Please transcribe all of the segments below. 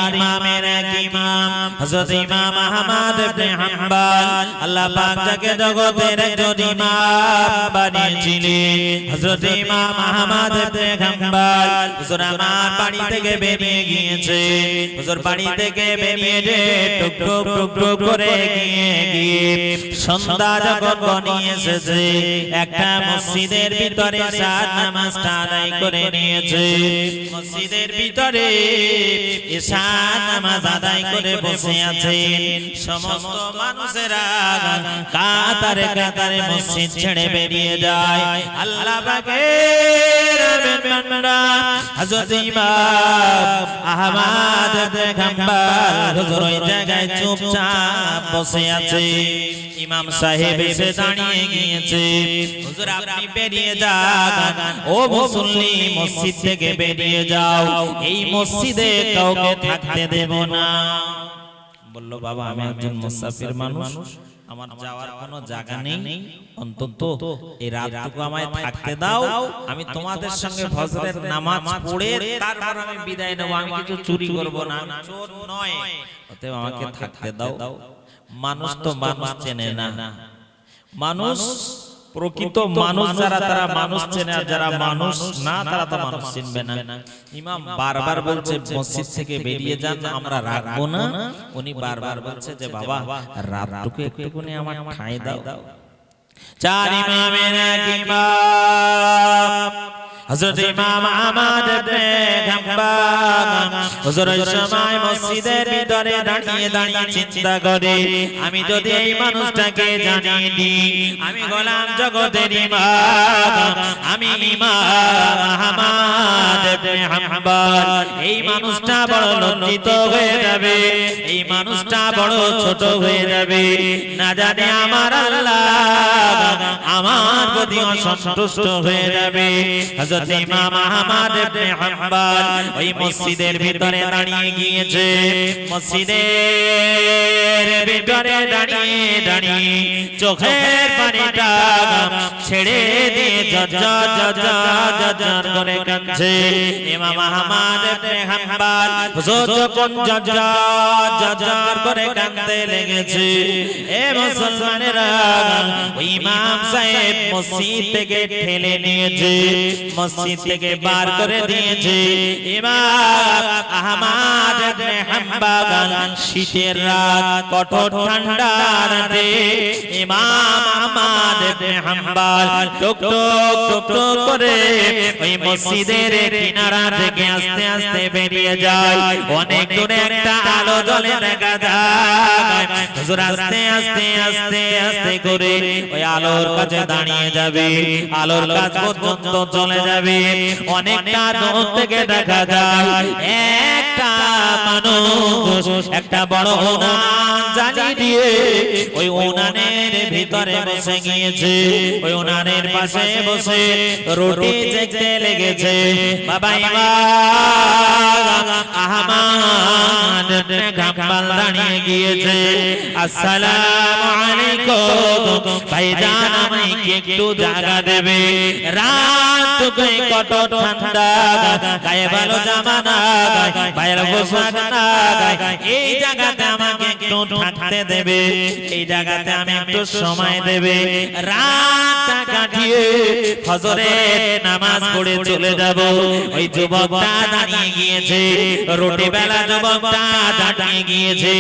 ইমামের এক ইমাম হযরত ইমাম আহমদ ইবনে হাম্বল আল্লাহ পাক যাকে জগতের একজন ইমাম বানিয়েছিলেন হযরত ইমাম আহমদ ইবনে হাম্বল হুজুর আমার বাড়ি থেকে বেরিয়ে গিয়েছে হুজুর বাড়ি থেকে বেরিয়ে টুক টুক করে গিয়ে সন্ধ্যা যখন ঘনিয়ে এসেছে একটা মসজিদের ভিতরে সাত নামাজটা আদায় করে নিয়েছে মসজিদের ভিতরে সাত নামাজ আদায় করে বসে আছেন সমস্ত মানুষেরা কাতারে কাতারে মসজিদ ছেড়ে বেরিয়ে যায় আল্লাহ পাকের বান্দা হযরত ইমাম আহমদ ইবনে হাম্বল হুজুর ওই জায়গায় চুপচাপ বসে আছে ইমাম সাহেব এসে দাঁড়িয়ে গিয়েছে হুজুর আপনি বেরিয়ে যান ও মুসল্লি মসজিদ থেকে বেরিয়ে যাও এই মসজিদে কাউকে থাকতে দেব না বলল বাবা আমি একজন মুসাফির মানুষ আমার যাওয়ার কোনো জায়গা নেই অন্তত এই রাতটুকু আমায় থাকতে দাও আমি তোমাদের সঙ্গে ফজরের নামাজ পড়ে তারপর আমি বিদায় নেব আমি কিছু চুরি করব না চোর নয় অতএব আমাকে থাকতে দাও মানুষ তো মানুষ চেনে না মানুষ প্রকৃত মানুষ যারা তারা মানুষ চেনে আর যারা মানুষ না তারা তো মানুষ চিনবে না ইমাম বারবার বলছে মসজিদ থেকে বেরিয়ে যান আমরা রাখবো না উনি বারবার বলছে যে বাবা রাতটুকু একটুখানি আমার ঠাঁই দাও চার ইমামের এক ইমাম হযরত ইমাম আহমদ ইবনে হাম্বল হুজুর ওই সময় মসজিদের ভিতরে দাঁড়িয়ে চিন্তা করে আমি যদি এই মানুষটাকে জানিয়ে দিই আমি গোলাম জগতের ইমাম আমি ইমাম আহমদ ইবনে হাম্বল এই মানুষটা বড় লজ্জিত হয়ে যাবে এই মানুষটা বড় ছোট হয়ে যাবে না জানে আমার আল্লাহ আমার প্রতি অসন্তুষ্ট হয়ে যাবে হযরত ইমাম আহমদ ইবনে হাম্বল ওই মসজিদের ভিতরে দাঁড়িয়ে গিয়েছে মসজিদের ভিতরে দাঁড়িয়ে চোখের পানিটা ছেড়ে দিয়ে ঝরঝর করে কাঁদছে ইমাম আহমদ ইবনে হাম্বল হুজুর যখন ঝরঝর করে কাঁদতে লেগেছে এ মুসলমানেরা ওই ইমাম সাহেব মসজিদ থেকে ঠেলে নিয়েছে মসজিদ থেকে বার করে দিয়েছে ইমাম আহমদ ইবনে হাম্বল শীতের রাত কঠোর ঠান্ডা রাতে ইমাম আহমদ ইবনে হাম্বল টুক টুক করে ওই মসজিদের কিনারা থেকে আস্তে আস্তে বেরিয়ে যায় অনেক দূরে একটা আলো জ্বলে দেখা যায় হুজুর আস্তে আস্তে করে ওই আলোর কাছে দাঁড়িয়ে যাবে আলোর কাছ পর্যন্ত চলে যাবে অনেকটা দূর থেকে দেখা যায় একটা মানুষ একটা বড় উনান জ্বালিয়ে দিয়ে ওই উনানের ভিতরে বসে গিয়েছে ওই উনানের পাশে বসে রুটি সেকতে লেগেছে বাবা ইমাম আহমদ ইবনে হাম্বল দাঁড়িয়ে গিয়েছে আসসালামু আলাইকুম ভাইজান আমাকে একটু জায়গা দেবে রাত কই কঠোর ঠান্ডা গায়ে ভালো জামা না বাইরে পোশাক না এই জায়গাতে আমাকে একটু থাকতে দেবে এই জায়গাতে আমি একটু সময় দেবে রাতটা কাটিয়ে ফজরের নামাজ পড়ে চলে যাব ওই যুবকটা দাঁড়িয়ে গিয়েছে রুটি বেলা যুবকটা দাঁড়িয়ে গিয়েছে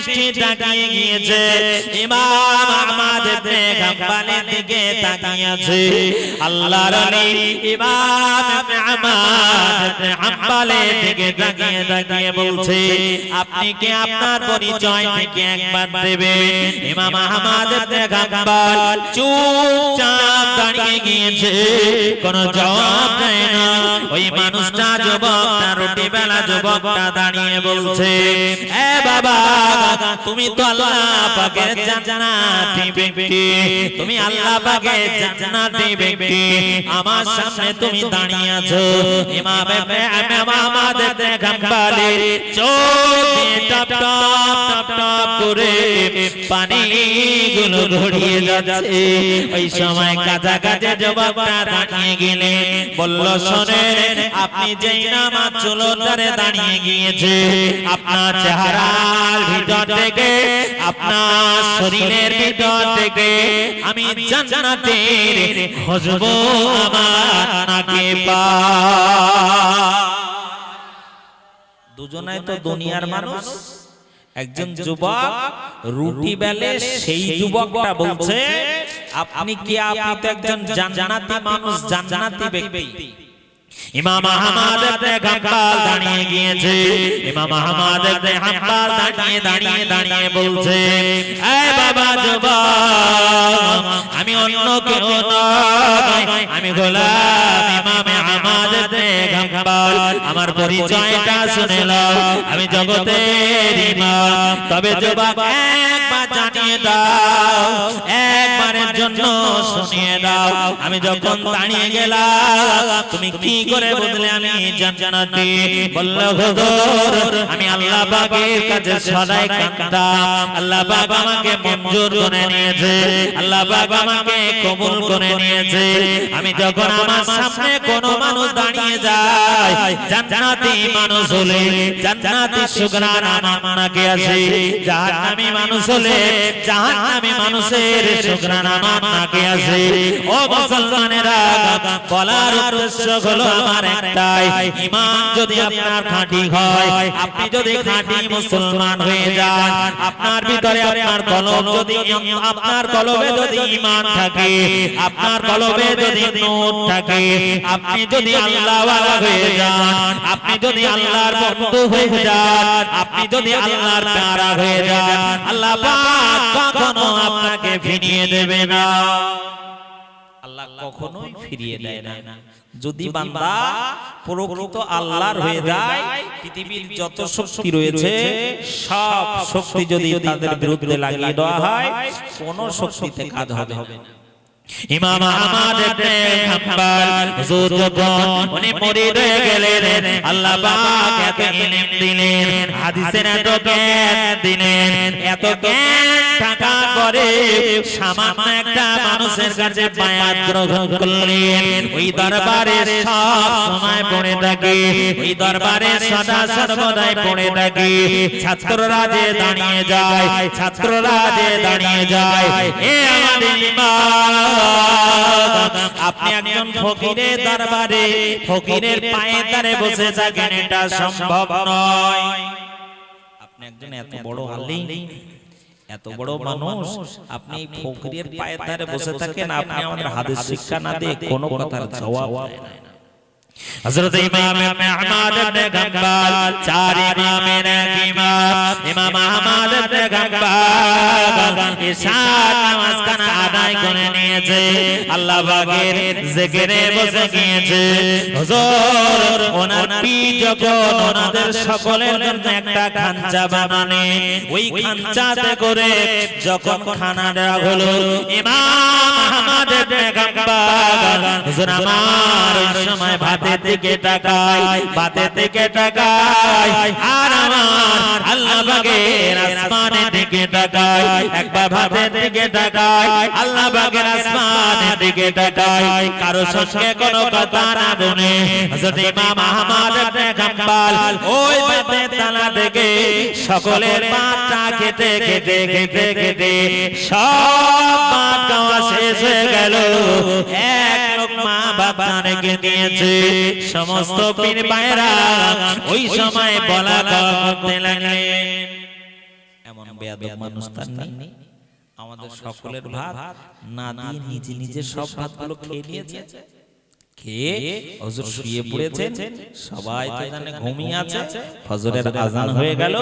দৃষ্টি তাকিয়ে গিয়েছে ইমাম আহমদ ইবনে হাম্বলের দিকে তাকিয়ে আছে আল্লাহর ওলি ইমাম ইবনে আহমদ ইবনে হাম্বলের দিকে তাকিয়ে বলছে আপনি কি আপনার পরিচয় থেকে একবার দেবেন ইমাম আহমদ ইবনে হাম্বল চুপচাপ দাঁড়িয়ে গিয়েছে কোনো জবাব দেয় না ওই মানুষটা যুবকটা রুটি বেলা যুবকটা দাঁড়িয়ে বলছে এ বাবা তুমি তো আল্লাহ পাকের জান্নাতি ব্যক্তি, তুমি আল্লাহ পাকের জান্নাতি ব্যক্তি, আমার সামনে তুমি দাঁড়িয়ে আছো। ইমাম আহমদ ইবনে হাম্বলের চোখ দিয়ে টপ টপ টপ করে পানিগুলো গড়িয়ে যাচ্ছে। ওই সময় কাজা কাজে যুবকটা দাঁড়িয়ে গেলেন, বলল শোনেন, আপনি যেই নামাজ চুলোদ্ধারে দাঁড়িয়ে গিয়েছে, আপনার চেহারার ভিতর থেকে, আপনার শরীরের ভিতর থেকে আমি জান্নাতের খুশবু আমার নাকে পাই। দুজনাই তো দুনিয়ার মানুষ। একজন যুবক রুটি বেলে, সেই যুবকটা বলছে আপনি কি, আপনি তো একজন জান্নাতি মানুষ, জান্নাতি ব্যক্তি। ইমাম আহমদ ইবনে হাম্বল দাঁড়িয়ে গিয়েছে। ইমাম আহমদ ইবনে হাম্বল দাঁড়িয়ে বলছে, এই বাবা যুবক, আমি অন্য কেউ নয়, আমি গোলাম ইমাম আহমদ ইবনে হাম্বল। আমার পরিচয়টা শুনে নাও, আমি জগতের ইমাম। তবে যুবক একবার জানিয়ে দাও, একবারের জন্য শুনিয়ে দাও, আমি যখন দাঁড়িয়ে গেলাম তুমি কি করে বুঝলে আমি জান্নাতি? বলল হুজুর, আমি আল্লাহ পাকের কাছে সদাই কাঁদতাম, আল্লাহ পাক আমাকে মঞ্জুর করে নিয়েছে, আল্লাহ পাক আমাকে কবুল করে নিয়েছে। আমি যখন আমার সামনে কোনো মানুষ দাঁড়িয়ে যায়, জান্নাতি মানুষ হলে জান্নাতি সুগরান আমার নাকে আসে, জাহান্নামী মানুষ হলে জাহান্নামী মানুষের সুগরান আমার নাকে আসে। ও মুসলমানেরা, বলার উদ্দেশ্য হলো আমার একটাই, ঈমান যদি আপনার খাঁটি হয়, আপনি যদি খাঁটি মুসলমান হয়ে যান, আপনার ভিতরে আপনার কলব যদি, আপনার কলবে যদি ঈমান থাকে, আপনার কলবে যদি নূর থাকে, আপনি যদি আল্লাহওয়ালা হয়ে যান, আপনি যদি আল্লাহর বন্ধু হয়ে যান, আপনি যদি আল্লাহর প্যারা হয়ে যান, আল্লাহ পাক কখনো আপনাকে ফিরিয়ে দেবে না। আল্লাহ কখনোই ফিরিয়ে দেয় না। যদি বান্দা প্রকৃত আল্লাহর হয়ে যায়, পৃথিবীর যত শক্তি রয়েছে সব শক্তি যদি তাদের বিরুদ্ধে লাগিয়ে দেওয়া হয়, কোনো শক্তিতে কাজ হবে না। ইমাম আহমদ ইবনে হাম্বল হুজুর যখন উনি মুরিদ হয়ে গেলেন, আল্লাহ পাক এত ইলম দিলেন, হাদিসের এত জ্ঞান দিলেন, এত জ্ঞান থাকার পরে সামান্য একটা মানুষের কাছে বায়াত গ্রহণ করলেন। ওই দরবারে সব সময় পড়ে থাকে, ওই দরবারে সদা সর্বদাই পড়ে থাকে। ছাত্ররা যে দাঁড়িয়ে যায়, ছাত্ররা যে দাঁড়িয়ে যায়, এ আমাদের ইমাম, আপনি একজন ফকিরের দরবারে ফকিরের পায়ের ধারে বসে থাকেন, এটা সম্ভব নয়। আপনি একজন এত বড় আলিম, এত বড় মানুষ, আপনি ফকিরের পায়ের ধারে বসে থাকেন, আপনি আমাদের হাদিস শিক্ষা না দিয়ে কোনো কথার জবাব দেন না। হযরত ইমাম আহমদ ইবনে হাম্বল, চার ইমামের এক ইমাম, ইমাম আহমদ ইবনে হাম্বল ইশার নামাজ কানা আদায় করে নিয়েছে, আল্লাহ পাকের জিকিরে বসে গিয়েছে। হুজুর ওনার পীর যখন ওনাদের সকলের জন্য একটা খাঞ্চা বানানে, ওই খাঞ্চাতে করে যখন খানা দেওয়া হলো, ইমাম আহমদ ইবনে হাম্বল হুজুর আমার ওই সময় ভাতের দিকে তাকায়, ভাতের দিকে তাকায়, আর আমার আল্লাহ পাকের আসমানের দিকে তাকায়, একবার ভাতের দিকে তাকায়, আল্লাহ পাকের আসমানের দিকে তাকায়, কারো সঙ্গে কোনো কথা না বলে হযরত ইমাম আহমদ ইবনে হাম্বল ওই ভাতের থালা থেকে সকলের ভাতটা খেতে খেতে খেতে খেতে সব ভাত খাওয়া শেষ হয়ে গেল, এক লোকমা ভাত রেখে দিয়েছে। সমস্ত পীর ভাইরা ওই সময় বলা করতে লাগলেন, এমন বেয়াদব মানুষ তার নেই, আমাদের সকলের ভাত না দিয়ে নিজে নিজে সব ভাতগুলো খেয়ে নিয়েছে। খেয়ে হুজুর শুয়ে পড়েছেন, সবাই তো জানে ঘুমিয়ে আছে, ফজরের আজান হয়ে গেল,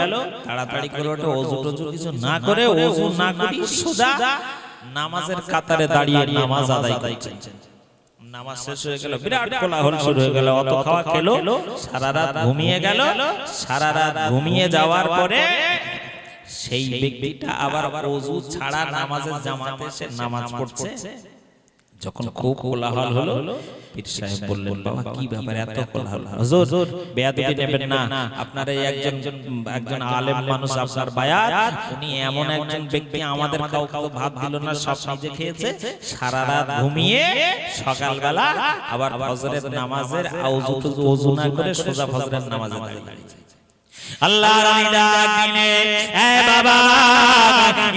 তাড়াতাড়ি করে ওঠে, ওযু টযু কিছু না করে, ওযু না করে সোজা নামাজের কাতারে দাঁড়িয়ে নামাজ আদায় করছেন। নামাজ শেষ হয়ে গেল, বিরাট কোলাহল শুরু হয়ে গেল, অত খাওয়া খেলো, সারা রাত ঘুমিয়ে গেল। সারা রাত ঘুমিয়ে যাওয়ার পরে সেই ব্যক্তিটা আবার ওযু ছাড়া নামাজের জামাতে সে নামাজ পড়ছে। যখন খুব কোলাহল হলো, পীর সাহেব বললেন, বাবা কি ব্যাপার এত কোলাহল? হুজুর বেয়াদবি নেবেন না, আপনার এই একজন আলেম মানুষ আপনার বায়াত, উনি এমন একজন ব্যক্তি আমাদের কাউকে ভাত দিল না, সব নিজে খেয়েছে, সারা রাত ঘুমিয়ে সকালবেলা আবার ফজরের নামাজের ওযু না করে সোজা ফজরের নামাজে দাঁড়িয়েছে। আল্লাহর আমি ডাক দিলে, এ বাবা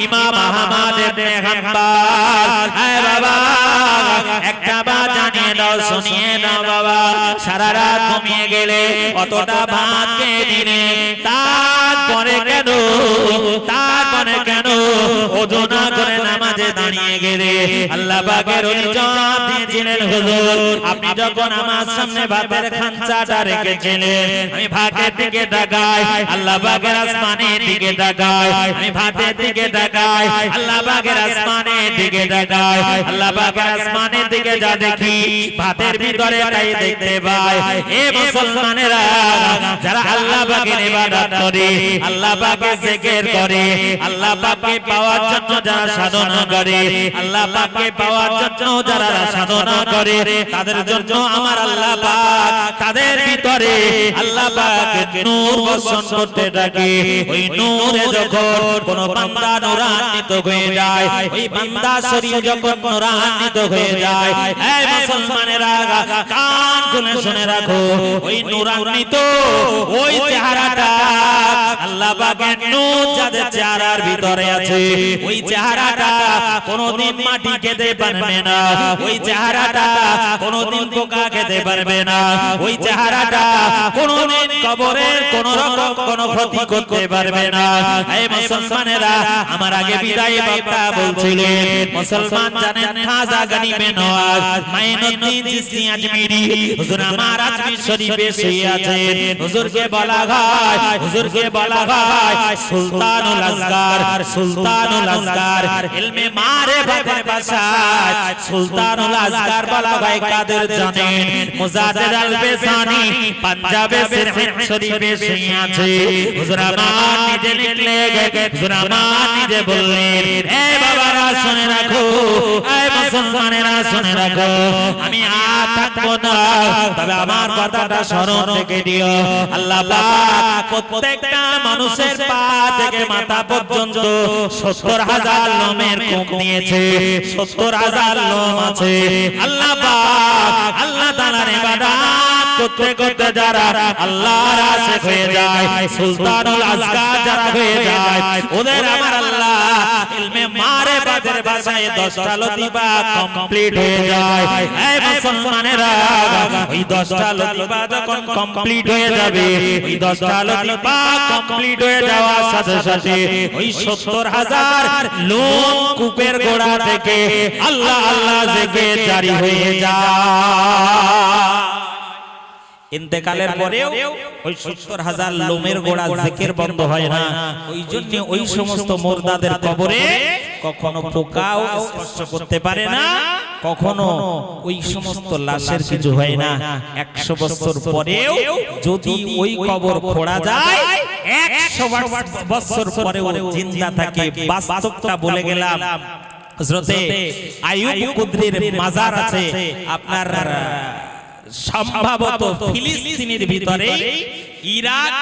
ইমাম আহমদ ইবনে হাম্বল, এ বাবা একটা বাত জানিয়ে দাও, শুনিয়ে দাও বাবা, সারা রাত ঘুমিয়ে গেলে অতটা ভাত খেয়ে দিলে, তারপরে কেন ওযু না করে নামাজে দাঁড়িয়ে গেলে? আল্লাহ পাকের ওলি জবাব দিয়েছিলেন, হুজুর আপনি যখন আমার সামনে ভাতের খাঞ্চাটা রেখেছিলেন, আমি ভাতের দিকে তাকাই, আল্লাহ পাকের আসমানের দিকে তাকাই, আমি ভাতের দিকে তাকাই, আল্লাহ পাকের আসমানের দিকে তাকাই, আল্লাহ পাকের আসমানের দিকে যা দেখি ভাতের ভিতরে তাই দেখতে পাই। এ মুসলমানেরা, যারা আল্লাহ পাকের ইবাদত করে, আল্লাহ পাকের জিকির করে, আল্লাহ পাককে পাওয়ার জন্য যারা সাধনা করে, আল্লাহ পাককে পাওয়ার জন্য যারা সাধনা করে, তাদের জন্য আমার আল্লাহ পাক তাদের ভিতরে আল্লাহ পাক নূর বর্ষণ করতে থাকে। ওই নূরে যখন কোন বান্দা নূরান্বিত হয়ে যায়, ওই বান্দা শরীর যখন নূরান্বিত হয়ে যায়, এই মুসলমানেরা কান খুলে শুনে রাখো, ওই নূরান্বিত ওই চেহারাটা আল্লাহ পাকের নূর যাদের চেহারার ভিতরে আছে, ওই চেহারাটা কোনদিন মাটি খেতে পারবে না, ওই চেহারাটা কোনদিন পোকা খেতে পারবে না, ওই চেহারাটা কোনদিন কবরের কোন রকম কোন ক্ষতি করতে পারবে না। এই মুসলমানেরা, আমার আগে বিদায়ী বক্তা বলছিলেন, মুসলমান জানেন খাজা গনিবে নওয়াজ মাইনুদ্দিন চিশতি আজমিরি হুজুর আমার আজমির শরীফে শুয়ে আছেন। হুজুরকে বলা হয় সুলতানুল আসগার, ইলমে মারিফাতের ভাষায় সুলতানুল আসগার বলা হয় কাদের জানেন? মুজাদ্দিদ আল বেসানি পাঞ্জাবে সিরহিন শরীফে শুয়ে আছে। হুজুর আমার নিজে লিখলে, হুজুর আমার নিজে বললেন, এ বাবারা শুনে রাখো, এ মুসলমানেরা শুনে রাখো, আমি আর থাকবো না, তবে আমার কথাটা স্মরণ রেখে দিও। আল্লাহ পাক প্রত্যেকটা মানুষের পা থেকে মাথা পর্যন্ত ৭০,০০০ লোমের কোপ নিয়েছে, ৭০,০০০ লোম আছে। আল্লাহ পাক আল্লাহ তাআলার ইবাদত করতে করতে যারা আল্লাহর আশিক হয়ে যায়, সুলতানুল আসগার যারা হয়ে যায়, ওদের আমার আল্লাহ ইলমে মারিফাতের ভাষায় 10টা লতিফা কমপ্লিট হয়ে যায়। এই মুসলমানেরা, ওই 10টা লতিফা যখন কমপ্লিট হয়ে যাবে, ওই 10টা লতিফা কমপ্লিট হয়ে যাওয়ার সাথে সাথে ওই ৭০,০০০ লোম কূপের গোড়া থেকে আল্লাহ আল্লাহ জিকির জারি হয়ে যায়। ইন্তেকালের পরেও ওই ৭০,০০০ লোমের গোড়া জিকির বন্ধ হয় না। ওই জন্য ওই সমস্ত মুর্দাদের কবরে কখনো পোকাও স্পর্শ করতে পারে না, কখনো ওই সমস্ত লাশের কিছু হয় না। ১০০ বছর পরেও যদি ওই কবর খোঁড়া যায়, ১০০ বছর পরেও জিন্দা থাকে। বাস্তবটা বলে গেলাম। হযরতে আইয়ুব কুদরির মাজার আছে আপনার সম্ভবত ফিলিস্তিনের ভিতরে, ইরাক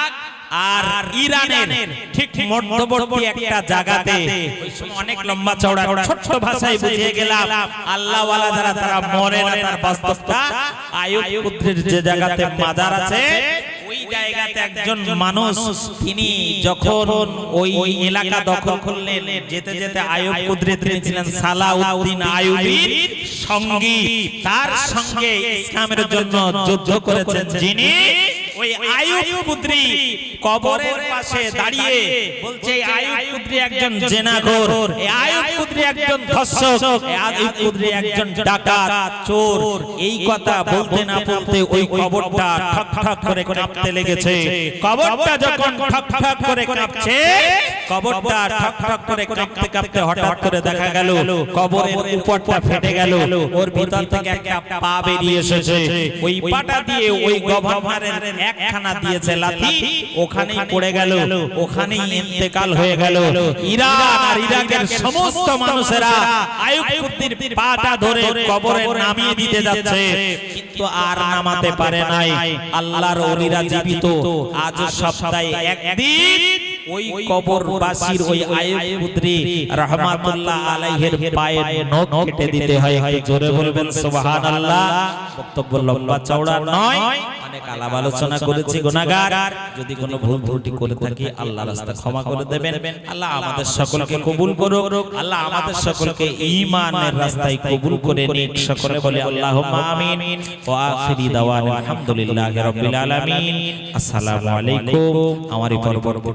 আর ইরানের ঠিক মধ্যবর্তী একটা জায়গাতে। ওই সময় অনেক লম্বা চওড়া, ছোট ভাষায় বুঝিয়ে গেলাম। আল্লাহ ওয়ালা যারা তারা মরে না, তার বাস্তবটা আইয়ুব কুদরির যে জায়গাতে মাজার আছে, ওই জায়গাতে একজন মানুষ, তিনি যখন ওই এলাকা দখল করলেন, যেতে যেতে আইয়ুব কুদরি তিনি ছিলেন সালাউদ্দিন আইয়ুবীর সঙ্গী, তার সঙ্গে ইসলামের জন্য যুদ্ধ করেছেন যিনি। ওই আইয়ুব কুদরি কবরের পাশে দাঁড়িয়ে বলছে, আইয়ুব কুদরি একজন জেনাখোর, এই আইয়ুব কুদরি একজন ধর্ষক, এই কুদরি একজন ডাকাত চোর। এই কথা বলতে না বলতে ওই কবরটা ঠক ঠক করে কাঁপতে লেগেছে। কবরটা যখন ঠক ঠক করে কাঁপছে, কবরটা ঠক ঠক করে কাঁপতে কাঁপতে হঠাৎ করে দেখা গেল কবরের উপরটা ফেটে গেল, ওর ভিতর থেকে একটা পা বেরিয়ে এসেছে। ওই পাটা দিয়ে ওই গভর্নরের একখানা দিয়েছে লাথি, ওখানেই পড়ে গেল, ওখানেই ইন্তেকাল হয়ে গেল। ইরান আর ইরাকের সমস্ত মানুষেরা আইয়ুব কুদ্রির পাটা ধরে কবরে নামিয়ে দিতে যাচ্ছে, কিন্তু আর নামাতে পারে নাই। আল্লাহর ওলিরা জীবিত, আজ সপ্তাহে একদিন ওই কবরবাসীর ওই আইয়ুব কুদ্রি রাহমাতুল্লাহ আলাইহির পায়ের নখ কেটে দিতে হয়। একটু জোরে বলবেন সুবহানাল্লাহ। বক্তব্য লম্বা চওড়া নয়, অনেক আলাপ আলোচনা করেছি। গুনাহগার, যদি কোনো ভুল ত্রুটি করে থাকি আল্লাহর রাস্তায় ক্ষমা করে দেবেন। আল্লাহ আমাদের সকলকে কবুল করুক, আল্লাহ আমাদের সকলকে ঈমানের রাস্তায় কবুল করে নিক। সকলে বলে আল্লাহুম্মা আমিন। ওয়া আখিরি দাওয়ানা আলহামদুলিল্লাহি রাব্বিল আলামিন। আসসালামু আলাইকুম। আমার এই পরবর্তী